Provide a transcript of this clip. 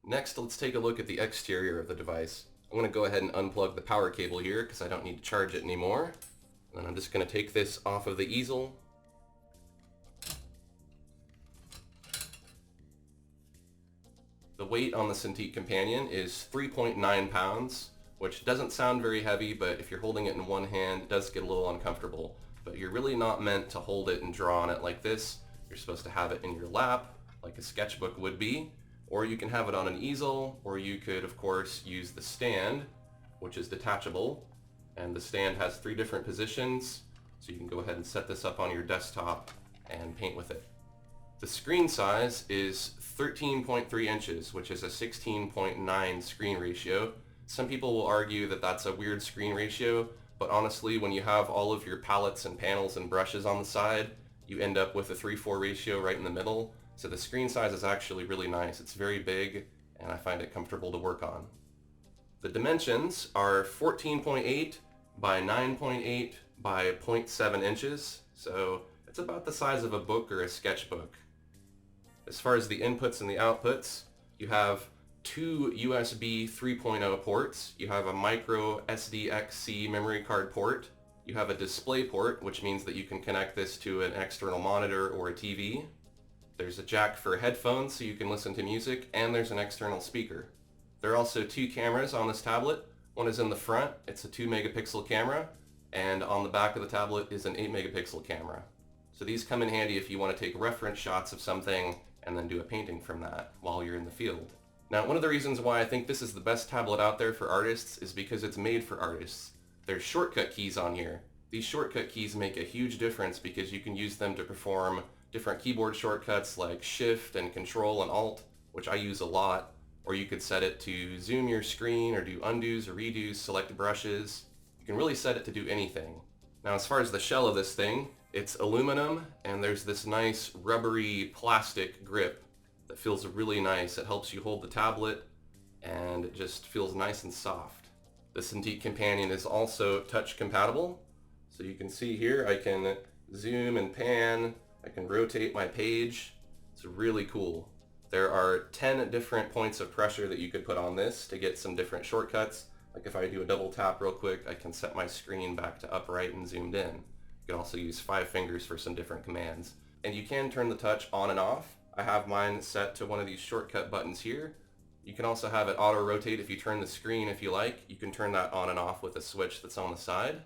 Next, let's take a look at the exterior of the device. I'm going to go ahead and unplug the power cable here because I don't need to charge it anymore. And then I'm just going to take this off of the easel. The weight on the Cintiq Companion is 3.9 pounds, which doesn't sound very heavy, but if you're holding it in one hand, it does get a little uncomfortable. But you're really not meant to hold it and draw on it like this. You're supposed to have it in your lap, like a sketchbook would be, or you can have it on an easel, or you could, of course, use the stand, which is detachable. And the stand has 3 different positions, so you can go ahead and set this up on your desktop and paint with it. The screen size is 13.3 inches, which is a 16.9 screen ratio. Some people will argue that that's a weird screen ratio, but honestly, when you have all of your palettes and panels and brushes on the side, you end up with a 3:4 ratio right in the middle. So the screen size is actually really nice. It's very big, and I find it comfortable to work on. The dimensions are 14.8 by 9.8 by 0.7 inches, so it's about the size of a book or a sketchbook. As far as the inputs and the outputs, you have 2 USB 3.0 ports, you have a MicroSDXC memory card port, you have a DisplayPort, which means that you can connect this to an external monitor or a TV. There's a jack for headphones so you can listen to music, and there's an external speaker. There are also 2 cameras on this tablet. One is in the front, it's a 2 megapixel camera, and on the back of the tablet is an 8 megapixel camera. So these come in handy if you want to take reference shots of something and then do a painting from that while you're in the field. Now, one of the reasons why I think this is the best tablet out there for artists is because it's made for artists. There's shortcut keys on here. These shortcut keys make a huge difference because you can use them to perform different keyboard shortcuts like Shift and Control and Alt, which I use a lot, or you could set it to zoom your screen or do undos or redos, select brushes. You can really set it to do anything. Now, as far as the shell of this thing, it's aluminum and there's this nice rubbery plastic grip that feels really nice. It helps you hold the tablet and it just feels nice and soft. The Cintiq Companion is also touch compatible. So you can see here I can zoom and pan, I can rotate my page. It's really cool. There are 10 different points of pressure that you could put on this to get some different shortcuts. Like if I do a double tap real quick, I can set my screen back to upright and zoomed in. You can also use 5 fingers for some different commands. And you can turn the touch on and off. I have mine set to one of these shortcut buttons here. You can also have it auto rotate if you turn the screen if you like. You can turn that on and off with a switch that's on the side.